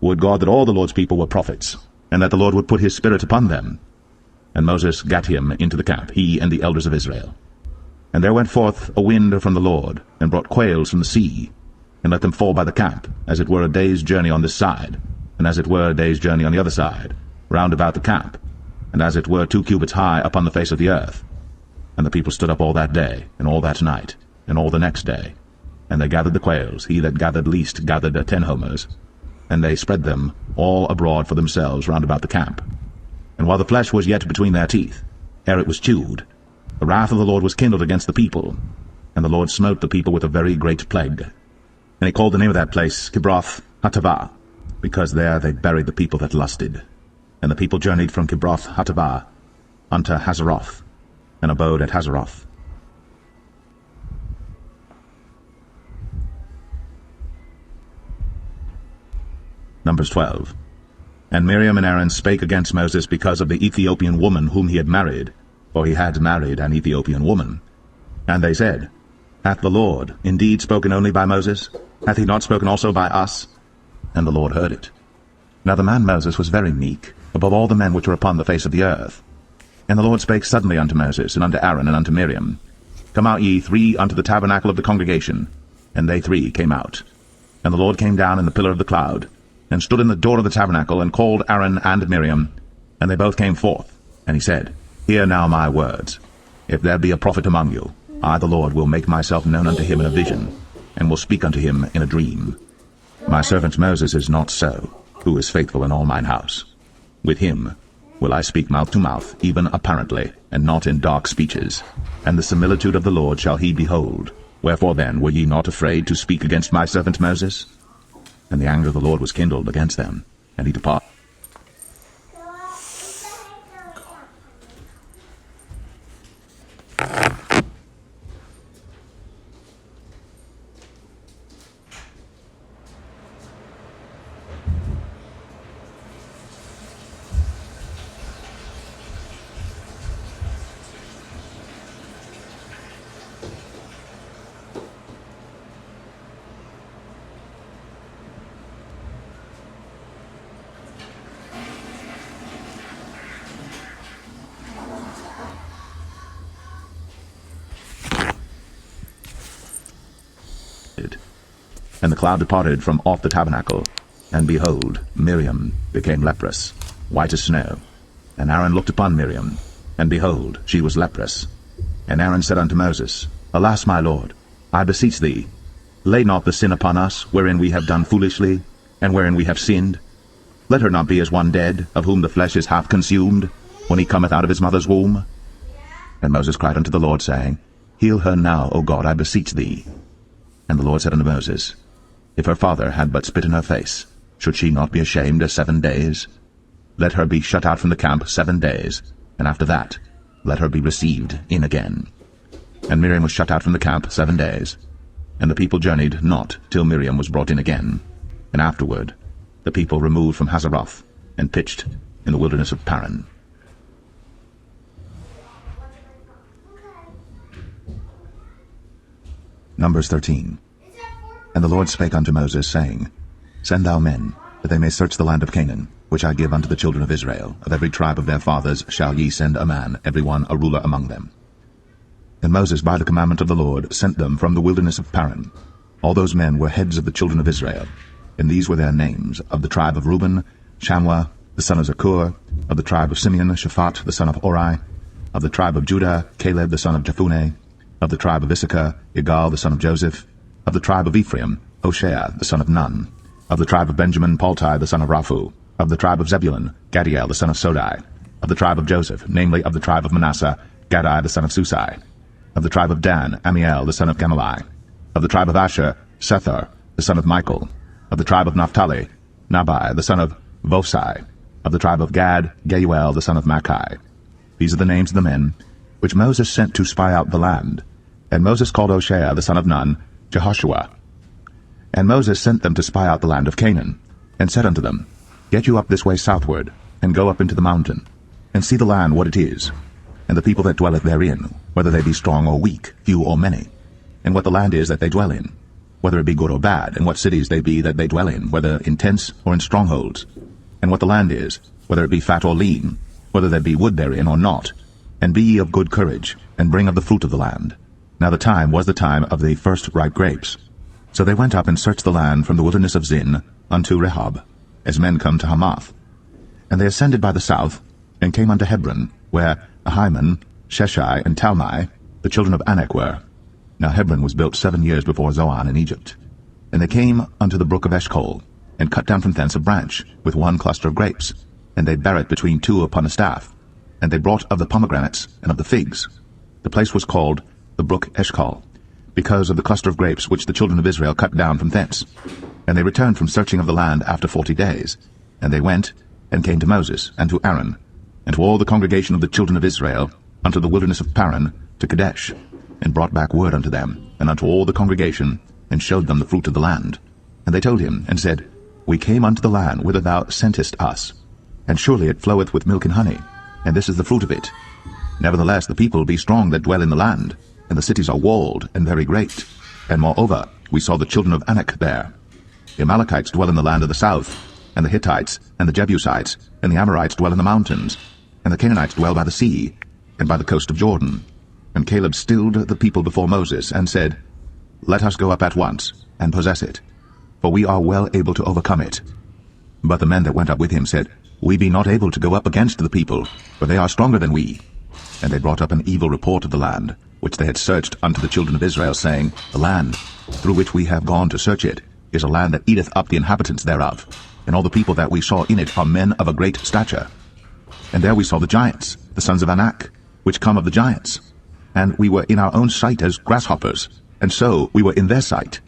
Speaker 7: Would God that all the Lord's people were prophets, and that the Lord would put his Spirit upon them. And Moses gat him into the camp, he and the elders of Israel. And there went forth a wind from the Lord, and brought quails from the sea, and let them fall by the camp, as it were a day's journey on this side, and as it were a day's journey on the other side, round about the camp, and as it were 2 cubits high upon the face of the earth. And the people stood up all that day, and all that night, and all the next day. And they gathered the quails, he that gathered least gathered 10 homers, and they spread them all abroad for themselves round about the camp. And while the flesh was yet between their teeth, ere it was chewed, the wrath of the Lord was kindled against the people, and the Lord smote the people with a very great plague. And he called the name of that place Kibroth Hattaavah, because there they buried the people that lusted. And the people journeyed from Kibroth Hattaavah unto Hazeroth, and abode at Hazeroth. Numbers 12. And Miriam and Aaron spake against Moses because of the Ethiopian woman whom he had married, for he had married an Ethiopian woman. And they said, Hath the Lord indeed spoken only by Moses? Hath he not spoken also by us? And the Lord heard it. Now the man Moses was very meek, above all the men which were upon the face of the earth. And the Lord spake suddenly unto Moses, and unto Aaron, and unto Miriam, Come out ye 3 unto the tabernacle of the congregation. And they 3 came out. And the Lord came down in the pillar of the cloud, and stood in the door of the tabernacle, and called Aaron and Miriam, and they both came forth. And he said, Hear now my words. If there be a prophet among you, I the Lord will make myself known unto him in a vision, and will speak unto him in a dream. My servant Moses is not so, who is faithful in all mine house. With him will I speak mouth to mouth, even apparently, and not in dark speeches. And the similitude of the Lord shall he behold. Wherefore then were ye not afraid to speak against my servant Moses? And the anger of the Lord was kindled against them, and he departed. departed. And the cloud departed from off the tabernacle, and behold, Miriam became leprous, white as snow. And Aaron looked upon Miriam, and behold, she was leprous. And Aaron said unto Moses, Alas, my lord, I beseech thee, lay not the sin upon us, wherein we have done foolishly, and wherein we have sinned. Let her not be as one dead, of whom the flesh is half consumed, when he cometh out of his mother's womb. And Moses cried unto the Lord, saying, Heal her now, O God, I beseech thee. And the Lord said unto Moses, If her father had but spit in her face, should she not be ashamed 7 days? Let her be shut out from the camp 7 days, and after that let her be received in again. And Miriam was shut out from the camp 7 days. And the people journeyed not till Miriam was brought in again. And afterward the people removed from Hazeroth, and pitched in the wilderness of Paran. Numbers 13. And the Lord spake unto Moses, saying, Send thou men, that they may search the land of Canaan, which I give unto the children of Israel. Of every tribe of their fathers shall ye send a man, every one a ruler among them. And Moses by the commandment of the Lord sent them from the wilderness of Paran. All those men were heads of the children of Israel, and these were their names: of the tribe of Reuben, Shammua the son of Zakur; of the tribe of Simeon, Shaphat the son of Ori; of the tribe of Judah, Caleb the son of Jephunneh; of the tribe of Issachar, Igal the son of Joseph; of the tribe of Ephraim, Hoshea the son of Nun; of the tribe of Benjamin, Paltai the son of Raphu; of the tribe of Zebulun, Gadiel the son of Sodai; of the tribe of Joseph, namely of the tribe of Manasseh, Gadai the son of Susai; of the tribe of Dan, Amiel the son of Gemalli; of the tribe of Asher, Sethar the son of Michael; of the tribe of Naphtali, Nabai the son of Vophsi; of the tribe of Gad, Geuel the son of Machi. These are the names of the men which Moses sent to spy out the land. And Moses called Hoshea the son of Nun, Jehoshua. And Moses sent them to spy out the land of Canaan, and said unto them, Get you up this way southward, and go up into the mountain, and see the land what it is, and the people that dwelleth therein, whether they be strong or weak, few or many, and what the land is that they dwell in, whether it be good or bad, and what cities they be that they dwell in, whether in tents or in strongholds, and what the land is, whether it be fat or lean, whether there be wood therein or not. And be ye of good courage, and bring of the fruit of the land. Now the time was the time of the first ripe grapes. So they went up and searched the land from the wilderness of Zin unto Rehob, as men come to Hamath. And they ascended by the south, and came unto Hebron, where Ahiman, Sheshai, and Talmai, the children of Anak, were. Now Hebron was built 7 years before Zoan in Egypt. And they came unto the brook of Eshcol, and cut down from thence a branch, with one cluster of grapes, and they bare it between two upon a staff. And they brought of the pomegranates and of the figs. The place was called the brook Eshcol, because of the cluster of grapes which the children of Israel cut down from thence. And they returned from searching of the land after 40 days. And they went, and came to Moses, and to Aaron, and to all the congregation of the children of Israel, unto the wilderness of Paran, to Kadesh, and brought back word unto them, and unto all the congregation, and showed them the fruit of the land. And they told him, and said, We came unto the land whither thou sentest us, and surely it floweth with milk and honey, and this is the fruit of it. Nevertheless the people be strong that dwell in the land, and the cities are walled and very great. And moreover we saw the children of Anak there. The Amalekites dwell in the land of the south, and the Hittites, and the Jebusites, and the Amorites dwell in the mountains, and the Canaanites dwell by the sea, and by the coast of Jordan. And Caleb stilled the people before Moses, and said, Let us go up at once, and possess it, for we are well able to overcome it. But the men that went up with him said, We be not able to go up against the people, for they are stronger than we. And they brought up an evil report of the land, which they had searched unto the children of Israel, saying, The land, through which we have gone to search it, is a land that eateth up the inhabitants thereof, and all the people that we saw in it are men of a great stature. And there we saw the giants, the sons of Anak, which come of the giants. And we were in our own sight as grasshoppers, and so we were in their sight.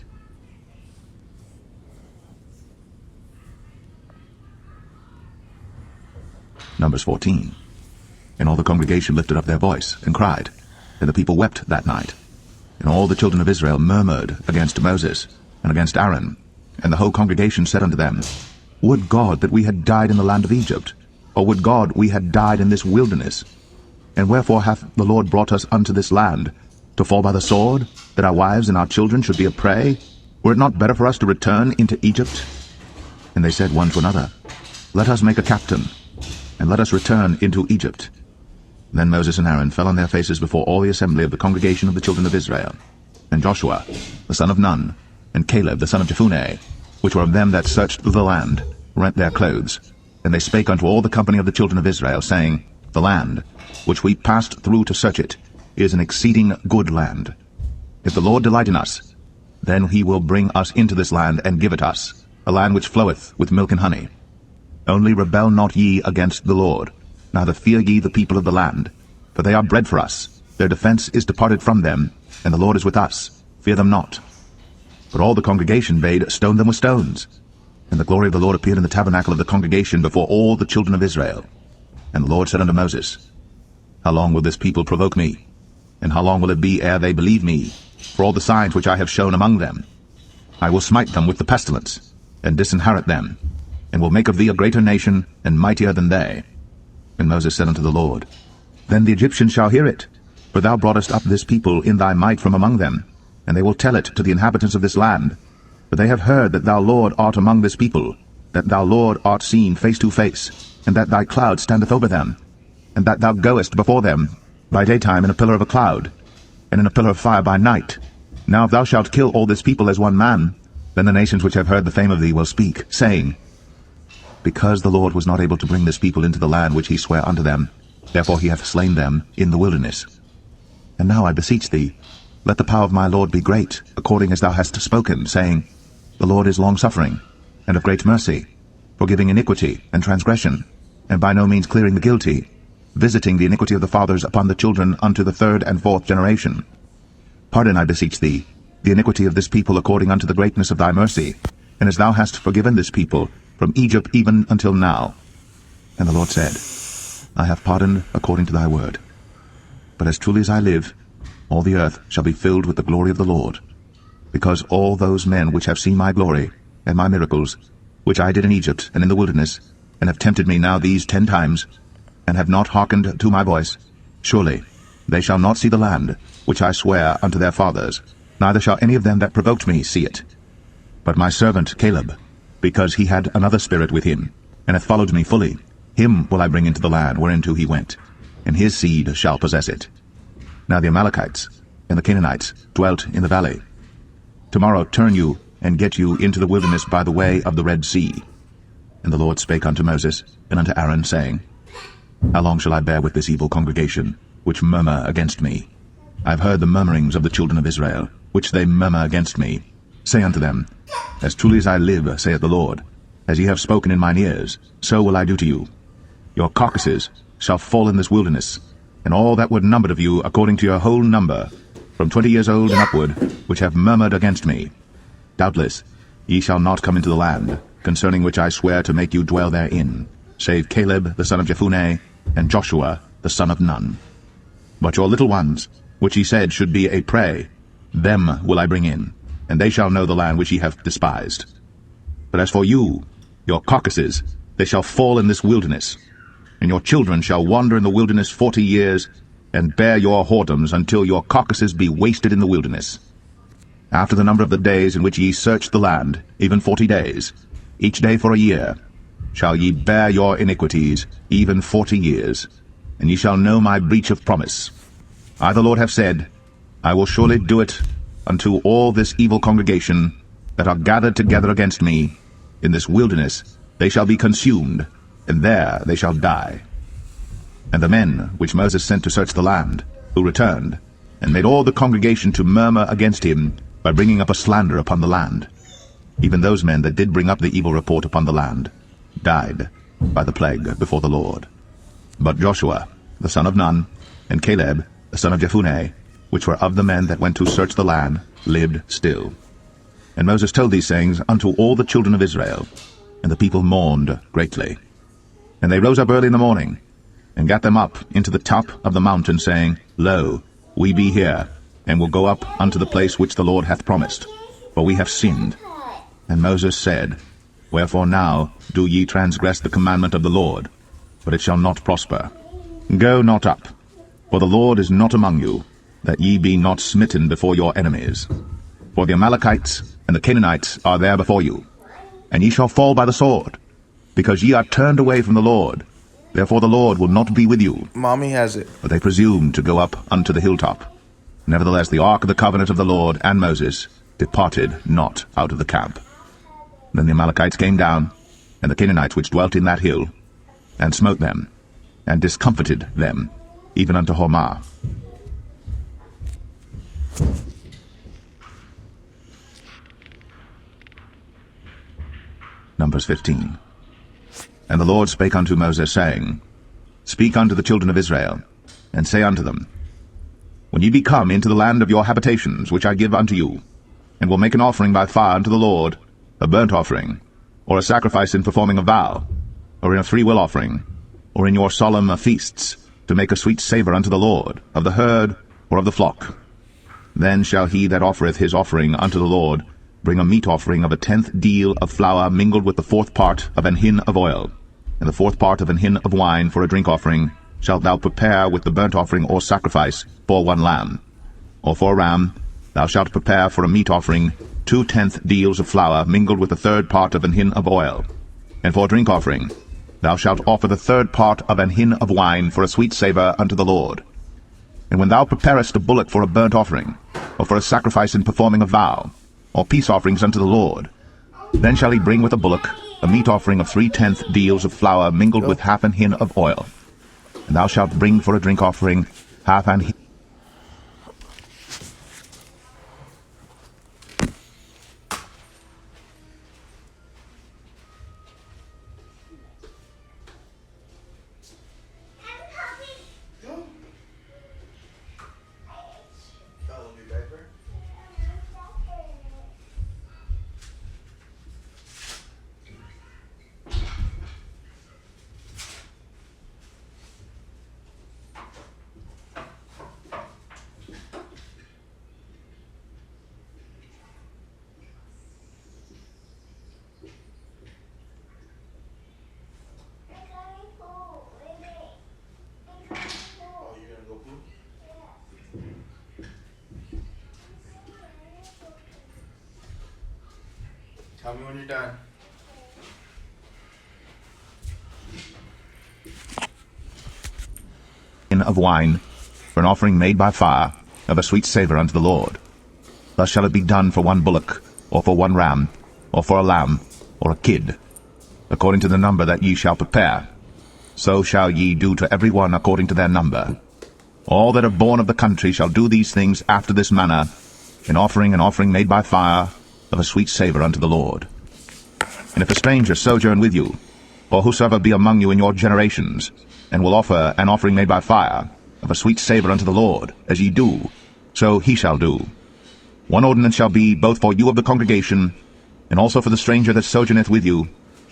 Speaker 7: Numbers 14. And all the congregation lifted up their voice, and cried, and the people wept that night. And all the children of Israel murmured against Moses, and against Aaron. And the whole congregation said unto them, Would God that we had died in the land of Egypt, or would God we had died in this wilderness? And wherefore hath the Lord brought us unto this land, to fall by the sword, that our wives and our children should be a prey? Were it not better for us to return into Egypt? And they said one to another, Let us make a captain, and let us return into Egypt. Then Moses and Aaron fell on their faces before all the assembly of the congregation of the children of Israel. And Joshua, the son of Nun, and Caleb the son of Jephunneh, which were of them that searched the land, rent their clothes. And they spake unto all the company of the children of Israel, saying, The land, which we passed through to search it, is an exceeding good land. If the Lord delight in us, then he will bring us into this land, and give it us, a land which floweth with milk and honey. Only rebel not ye against the Lord, neither fear ye the people of the land, for they are bread for us. Their defense is departed from them, and the Lord is with us. Fear them not. But all the congregation bade stone them with stones. And the glory of the Lord appeared in the tabernacle of the congregation before all the children of Israel. And the Lord said unto Moses, How long will this people provoke me? And how long will it be ere they believe me, for all the signs which I have shown among them? I will smite them with the pestilence, and disinherit them, and will make of thee a greater nation, and mightier than they. And Moses said unto the Lord, Then the Egyptians shall hear it, for thou broughtest up this people in thy might from among them, and they will tell it to the inhabitants of this land. For they have heard that thou, Lord, art among this people, that thou, Lord, art seen face to face, and that thy cloud standeth over them, and that thou goest before them by daytime in a pillar of a cloud, and in a pillar of fire by night. Now if thou shalt kill all this people as one man, then the nations which have heard the fame of thee will speak, saying, Because the Lord was not able to bring this people into the land which he sware unto them, therefore he hath slain them in the wilderness. And now I beseech thee, let the power of my Lord be great, according as thou hast spoken, saying, The Lord is longsuffering, and of great mercy, forgiving iniquity and transgression, and by no means clearing the guilty, visiting the iniquity of the fathers upon the children unto the third and fourth generation. Pardon, I beseech thee, the iniquity of this people according unto the greatness of thy mercy, and as thou hast forgiven this people from Egypt even until now. And the Lord said, I have pardoned according to thy word. But as truly as I live, all the earth shall be filled with the glory of the Lord, because all those men which have seen my glory and my miracles, which I did in Egypt and in the wilderness, and have tempted me now these 10 times, and have not hearkened to my voice, surely they shall not see the land which I swear unto their fathers, neither shall any of them that provoked me see it. But my servant Caleb, because he had another spirit with him, and hath followed me fully, him will I bring into the land whereinto he went, and his seed shall possess it. Now the Amalekites and the Canaanites dwelt in the valley. Tomorrow turn you, and get you into the wilderness by the way of the Red Sea. And the Lord spake unto Moses and unto Aaron, saying, How long shall I bear with this evil congregation, which murmur against me? I have heard the murmurings of the children of Israel, which they murmur against me. Say unto them, As truly as I live, saith the Lord, as ye have spoken in mine ears, so will I do to you. Your carcasses shall fall in this wilderness, and all that were numbered of you according to your whole number, from 20 years old and upward, which have murmured against me. Doubtless ye shall not come into the land, concerning which I swear to make you dwell therein, save Caleb the son of Jephunneh, and Joshua the son of Nun. But your little ones, which ye said should be a prey, them will I bring in, and they shall know the land which ye have despised. But as for you, your carcasses, they shall fall in this wilderness, and your children shall wander in the wilderness 40 years, and bear your whoredoms until your carcasses be wasted in the wilderness. After the number of the days in which ye searched the land, even 40 days, each day for a year, shall ye bear your iniquities, even 40 years, and ye shall know my breach of promise. I the Lord have said, I will surely do it unto all this evil congregation that are gathered together against me. In this wilderness they shall be consumed, and there they shall die. And the men which Moses sent to search the land, who returned, and made all the congregation to murmur against him by bringing up a slander upon the land, even those men that did bring up the evil report upon the land, died by the plague before the Lord. But Joshua the son of Nun, and Caleb the son of Jephunneh, which were of the men that went to search the land, lived still. And Moses told these sayings unto all the children of Israel, and the people mourned greatly. And they rose up early in the morning, and gat them up into the top of the mountain, saying, Lo, we be here, and will go up unto the place which the Lord hath promised, for we have sinned. And Moses said, Wherefore now do ye transgress the commandment of the Lord? But it shall not prosper. Go not up, for the Lord is not among you, that ye be not smitten before your enemies. For the Amalekites and the Canaanites are there before you, and ye shall fall by the sword, because ye are turned away from the Lord. Therefore the Lord will not be with you.
Speaker 1: Mommy has it.
Speaker 7: But they presumed to go up unto the hilltop. Nevertheless the ark of the covenant of the Lord and Moses departed not out of the camp. Then the Amalekites came down, and the Canaanites which dwelt in that hill, and smote them, and discomfited them, even unto Hormah. Numbers 15. And the Lord spake unto Moses, saying, Speak unto the children of Israel, and say unto them, When ye be come into the land of your habitations, which I give unto you, and will make an offering by fire unto the Lord, a burnt offering, or a sacrifice in performing a vow, or in a freewill offering, or in your solemn feasts, to make a sweet savour unto the Lord, of the herd or of the flock. Then shall he that offereth his offering unto the Lord bring a meat offering of a 10th deal of flour mingled with the 4th part of an hin of oil, and the 4th part of an hin of wine for a drink offering shalt thou prepare with the burnt offering or sacrifice for 1 lamb. Or for a ram thou shalt prepare for a meat offering 2 10th deals of flour mingled with the 3rd part of an hin of oil. And for a drink offering thou shalt offer the 3rd part of an hin of wine for a sweet savour unto the Lord. And when thou preparest a bullock for a burnt offering, or for a sacrifice in performing a vow, or peace offerings unto the Lord, then shall he bring with a bullock a meat offering of 3 10th deals of flour mingled with half an hin of oil. And thou shalt bring for a drink offering half an hin.
Speaker 1: Tell me when you're done.
Speaker 7: Of wine, for an offering made by fire, of a sweet savour unto the Lord. Thus shall it be done for 1 bullock, or for 1 ram, or for a lamb, or a kid, according to the number that ye shall prepare. So shall ye do to every one according to their number. All that are born of the country shall do these things after this manner, an offering made by fire, of a sweet savour unto the Lord. And if a stranger sojourn with you, or whosoever be among you in your generations, and will offer an offering made by fire, of a sweet savour unto the Lord, as ye do, so he shall do. 1 ordinance shall be both for you of the congregation, and also for the stranger that sojourneth with you,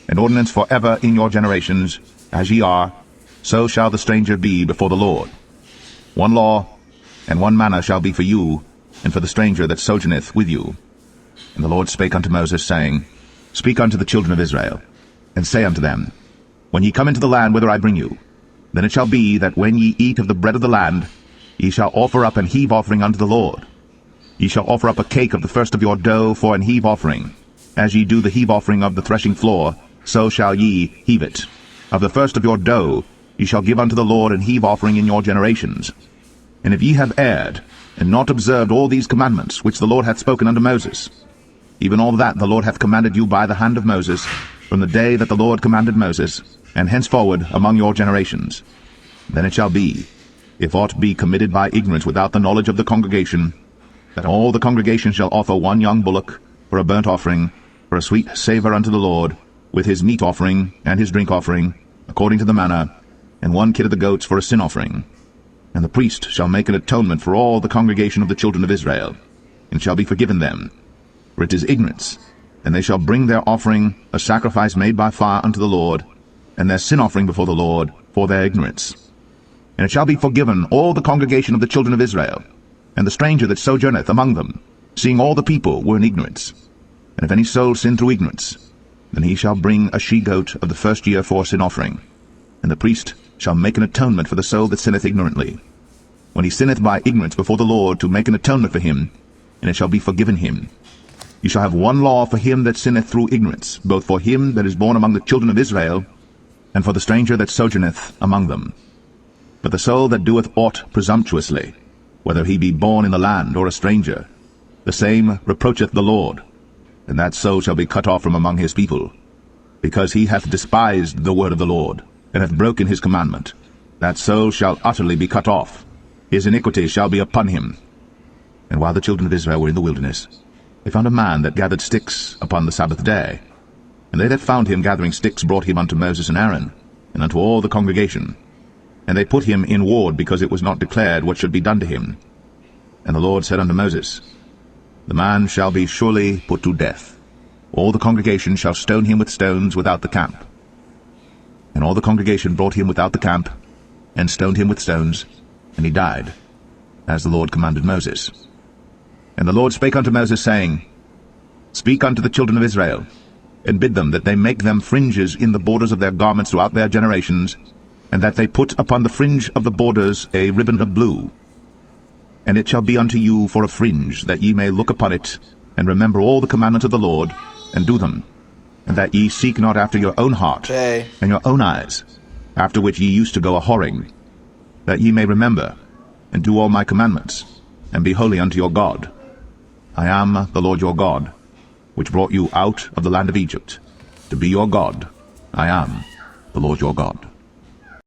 Speaker 7: an ordinance for ever in your generations, as ye are, so shall the stranger be before the Lord. 1 law, and 1 manner shall be for you, and for the stranger that sojourneth with you. And the Lord spake unto Moses, saying, Speak unto the children of Israel, and say unto them, When ye come into the land whither I bring you, then it shall be that when ye eat of the bread of the land, ye shall offer up an heave offering unto the Lord. Ye shall offer up a cake of the first of your dough for an heave offering. As ye do the heave offering of the threshing floor, so shall ye heave it. Of the first of your dough ye shall give unto the Lord an heave offering in your generations. And if ye have erred, and not observed all these commandments which the Lord hath spoken unto Moses, even all that the Lord hath commanded you by the hand of Moses, from the day that the Lord commanded Moses, and henceforward among your generations, then it shall be, if aught be committed by ignorance without the knowledge of the congregation, that all the congregation shall offer 1 young bullock for a burnt offering, for a sweet savour unto the Lord, with his meat offering and his drink offering, according to the manner, and 1 kid of the goats for a sin offering. And the priest shall make an atonement for all the congregation of the children of Israel, and shall be forgiven them. For it is ignorance, and they shall bring their offering, a sacrifice made by fire unto the Lord, and their sin offering before the Lord, for their ignorance. And it shall be forgiven all the congregation of the children of Israel, and the stranger that sojourneth among them, seeing all the people were in ignorance. And if any soul sin through ignorance, then he shall bring a she-goat of the first year for sin offering, and the priest shall make an atonement for the soul that sinneth ignorantly, when he sinneth by ignorance before the Lord, to make an atonement for him, and it shall be forgiven him. You shall have 1 law for him that sinneth through ignorance, both for him that is born among the children of Israel, and for the stranger that sojourneth among them. But the soul that doeth aught presumptuously, whether he be born in the land or a stranger, the same reproacheth the Lord, and that soul shall be cut off from among his people, because he hath despised the word of the Lord, and hath broken his commandment. That soul shall utterly be cut off. His iniquity shall be upon him. And while the children of Israel were in the wilderness, they found a man that gathered sticks upon the Sabbath day. And they that found him gathering sticks brought him unto Moses and Aaron, and unto all the congregation. And they put him in ward, because it was not declared what should be done to him. And the Lord said unto Moses, The man shall be surely put to death. All the congregation shall stone him with stones without the camp. And all the congregation brought him without the camp, and stoned him with stones, and he died, as the Lord commanded Moses. And the Lord spake unto Moses, saying, Speak unto the children of Israel, and bid them that they make them fringes in the borders of their garments throughout their generations, and that they put upon the fringe of the borders a ribbon of blue. And it shall be unto you for a fringe, that ye may look upon it, and remember all the commandments of the Lord, and do them, and that ye seek not after your own heart and your own eyes, after which ye used to go a-whoring, that ye may remember, and do all my commandments, and be holy unto your God. I am the Lord your God, which brought you out of the land of Egypt. To be your God, I am the Lord your God.